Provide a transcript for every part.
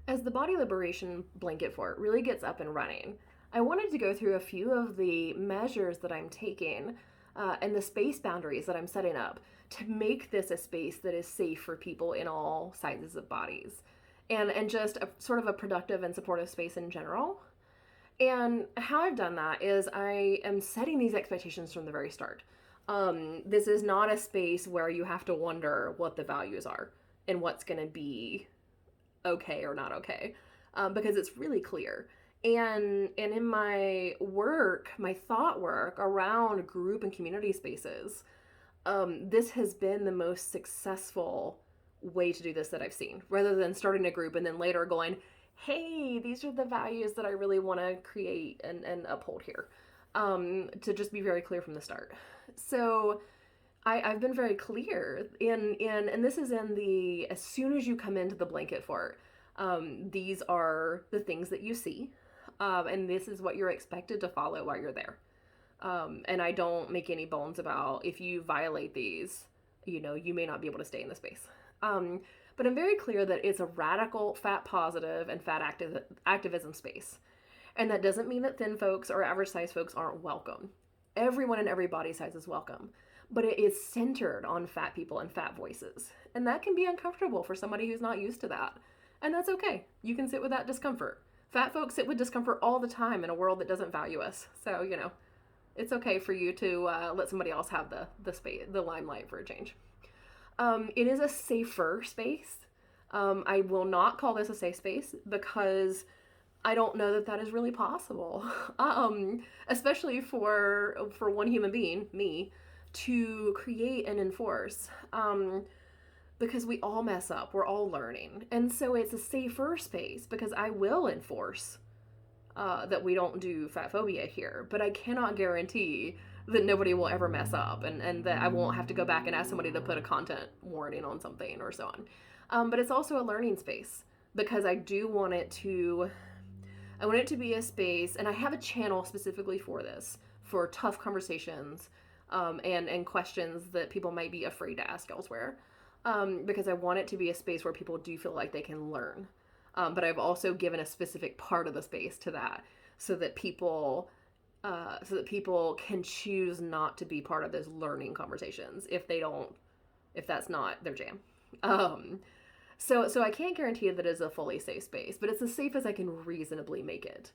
As the body liberation blanket fort really gets up and running, I wanted to go through a few of the measures that I'm taking and the space boundaries that I'm setting up to make this a space that is safe for people in all sizes of bodies and just a sort of a productive and supportive space in general. And how I've done that is I am setting these expectations from the very start. This is not a space where you have to wonder what the values are and what's going to be okay or not okay, because it's really clear. And in my work, my thought work around group and community spaces, this has been the most successful way to do this that I've seen, rather than starting a group and then later going, hey, these are the values that I really want to create and uphold here. To just be very clear from the start. So I've been very clear and this is in the as soon as you come into the blanket fort, these are the things that you see, and this is what you're expected to follow while you're there. And I don't make any bones about if you violate these, you may not be able to stay in the space. But I'm very clear that it's a radical fat positive and activism space. And that doesn't mean that thin folks or average size folks aren't welcome. Everyone in every body size is welcome, but it is centered on fat people and fat voices. And that can be uncomfortable for somebody who's not used to that. And that's okay. You can sit with that discomfort. Fat folks sit with discomfort all the time in a world that doesn't value us. So, it's okay for you to let somebody else have the space, the limelight for a change. It is a safer space. I will not call this a safe space because I don't know that that is really possible, especially for one human being, me, to create and enforce, because we all mess up. We're all learning, and so it's a safer space because I will enforce that we don't do fat phobia here, but I cannot guarantee that nobody will ever mess up and that I won't have to go back and ask somebody to put a content warning on something or so on. But it's also a learning space because I want it to be a space, and I have a channel specifically for this, for tough conversations, and questions that people might be afraid to ask elsewhere, because I want it to be a space where people do feel like they can learn. But I've also given a specific part of the space to that, so that people can choose not to be part of those learning conversations if that's not their jam. Um, so I can't guarantee that it's a fully safe space, but it's as safe as I can reasonably make it.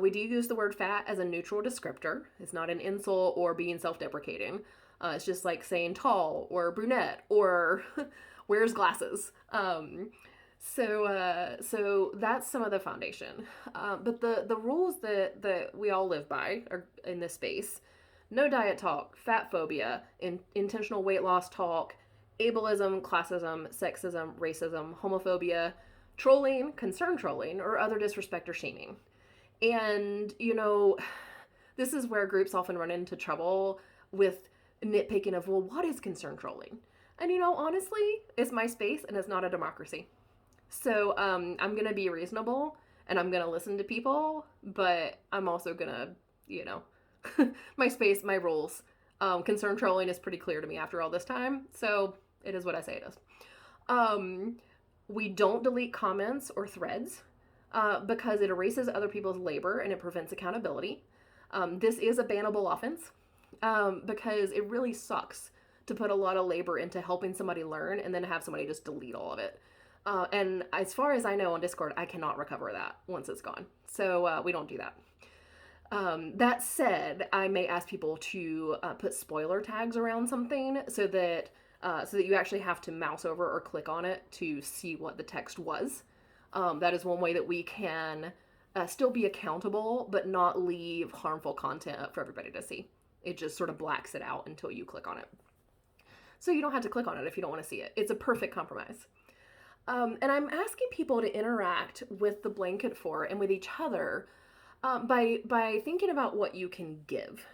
We do use the word fat as a neutral descriptor. It's not an insult or being self-deprecating. It's just like saying tall or brunette or wears glasses. So that's some of the foundation. But the rules that we all live by are in this space: no diet talk, fat phobia, intentional weight loss talk, ableism, classism, sexism, racism, homophobia, trolling, concern trolling, or other disrespect or shaming. And, this is where groups often run into trouble with nitpicking of, well, what is concern trolling? And, honestly, it's my space and it's not a democracy. So I'm going to be reasonable and I'm going to listen to people, but I'm also going to, my space, my rules. Concern trolling is pretty clear to me after all this time. So it is what I say it is. We don't delete comments or threads because it erases other people's labor and it prevents accountability. This is a bannable offense because it really sucks to put a lot of labor into helping somebody learn and then have somebody just delete all of it. And as far as I know on Discord, I cannot recover that once it's gone. So we don't do that. That said, I may ask people to put spoiler tags around something so that you actually have to mouse over or click on it to see what the text was. That is one way that we can still be accountable, but not leave harmful content up for everybody to see. It just sort of blacks it out until you click on it. So you don't have to click on it if you don't want to see it. It's a perfect compromise. And I'm asking people to interact with the blanket fort and with each other by thinking about what you can give.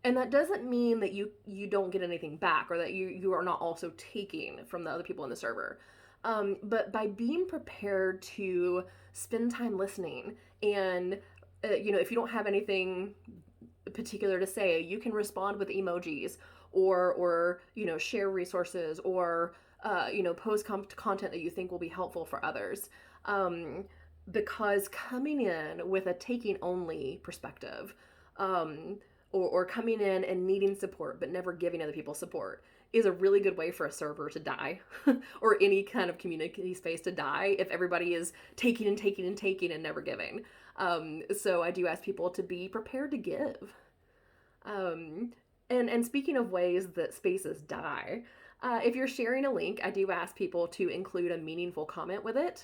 And that doesn't mean that you don't get anything back or that you are not also taking from the other people in the server. But by being prepared to spend time listening and, if you don't have anything particular to say, you can respond with emojis or share resources or post content that you think will be helpful for others. Because coming in with a taking only perspective, or coming in and needing support but never giving other people support, is a really good way for a server to die or any kind of community space to die if everybody is taking and taking and taking and never giving. So I do ask people to be prepared to give. And speaking of ways that spaces die, if you're sharing a link, I do ask people to include a meaningful comment with it,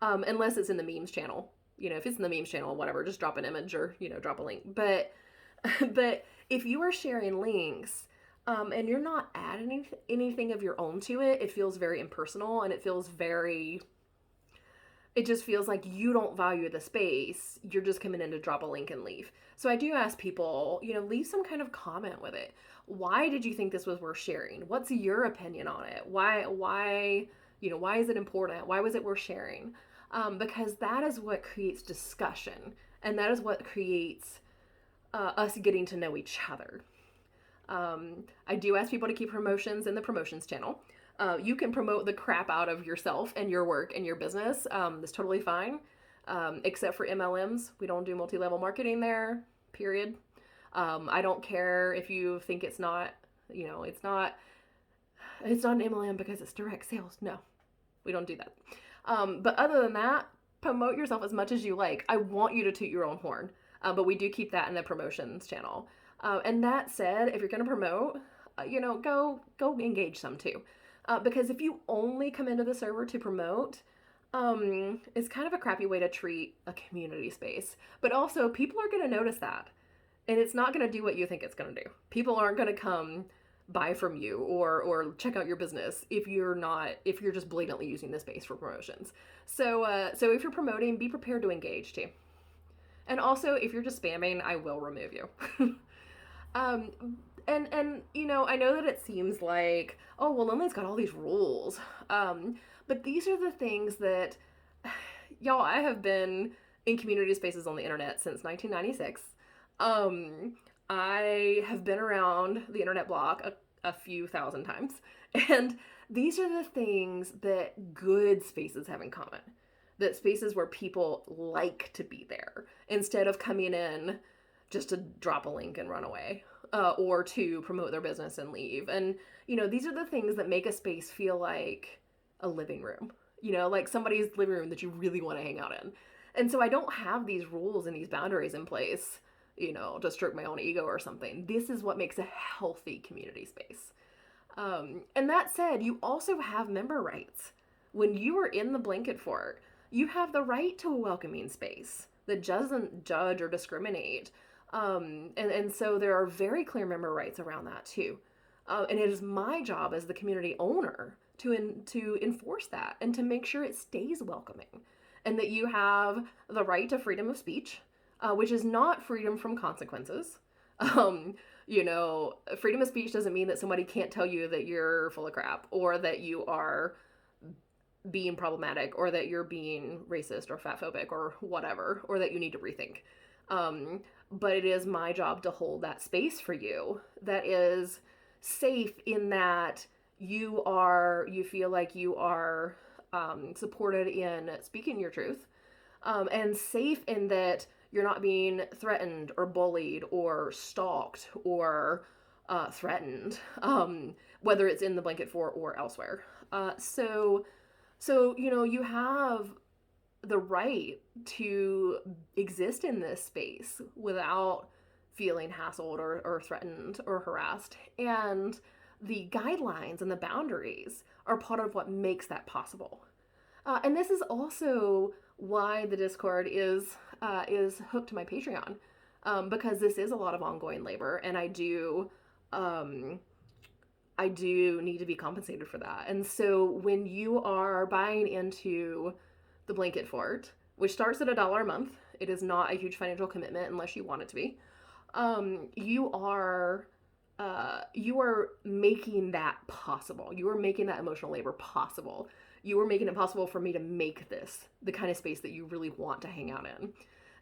unless it's in the memes channel. If it's in the memes channel, whatever, just drop an image or, drop a link. But if you are sharing links, and you're not adding anything of your own to it, it feels very impersonal, and it just feels like you don't value the space. You're just coming in to drop a link and leave. So I do ask people, leave some kind of comment with it. Why did you think this was worth sharing? What's your opinion on it? Why is it important? Why was it worth sharing? Because that is what creates discussion, and that is what creates us getting to know each other. I do ask people to keep promotions in the promotions channel. You can promote the crap out of yourself and your work and your business. That's totally fine. Except for MLMs. We don't do multi-level marketing there, period. I don't care if you think it's not an MLM because it's direct sales. No, we don't do that. But other than that, promote yourself as much as you like. I want you to toot your own horn. But we do keep that in the promotions channel. And that said, if you're going to promote, go engage some too. Because if you only come into the server to promote, it's kind of a crappy way to treat a community space. But also, people are going to notice that. And it's not going to do what you think it's going to do. People aren't going to come buy from you or check out your business if you're just blatantly using the space for promotions. So if you're promoting, be prepared to engage too. And also, if you're just spamming, I will remove you. And I know that it seems like, oh, well, Lindley's got all these rules. But these are the things that, y'all, I have been in community spaces on the internet since 1996. I have been around the internet block a few thousand times. And these are the things that good spaces have in common. That spaces where people like to be there instead of coming in just to drop a link and run away, or to promote their business and leave. And, these are the things that make a space feel like a living room, like somebody's living room that you really want to hang out in. And so I don't have these rules and these boundaries in place, to stroke my own ego or something. This is what makes a healthy community space. And that said, you also have member rights. When you are in the blanket fort, you have the right to a welcoming space that doesn't judge or discriminate. And so there are very clear member rights around that too. And it is my job as the community owner to enforce that and to make sure it stays welcoming, and that you have the right to freedom of speech, which is not freedom from consequences. Freedom of speech doesn't mean that somebody can't tell you that you're full of crap, or that you are being problematic, or that you're being racist or fatphobic or whatever, or that you need to rethink. But it is my job to hold that space for you that is safe, in that you feel like you are supported in speaking your truth, and safe in that you're not being threatened or bullied or stalked or threatened, whether it's in the blanket fort or elsewhere. So you have the right to exist in this space without feeling hassled or threatened or harassed. And the guidelines and the boundaries are part of what makes that possible. And this is also why the Discord is hooked to my Patreon, because this is a lot of ongoing labor, and I do need to be compensated for that. And so when you are buying into the blanket fort, which starts at $1 a month, it is not a huge financial commitment unless you want it to be. You are making that possible. You are making that emotional labor possible. You are making it possible for me to make this the kind of space that you really want to hang out in.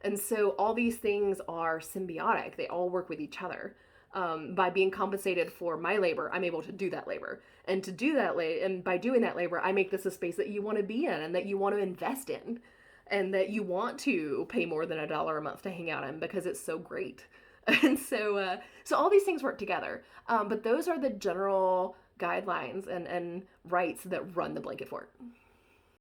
And so all these things are symbiotic. They all work with each other. By being compensated for my labor, I'm able to do that labor. And to do that and by doing that labor, I make this a space that you want to be in and that you want to invest in and that you want to pay more than $1 a month to hang out in because it's so great. And so all these things work together. But those are the general guidelines and rights that run the blanket fort.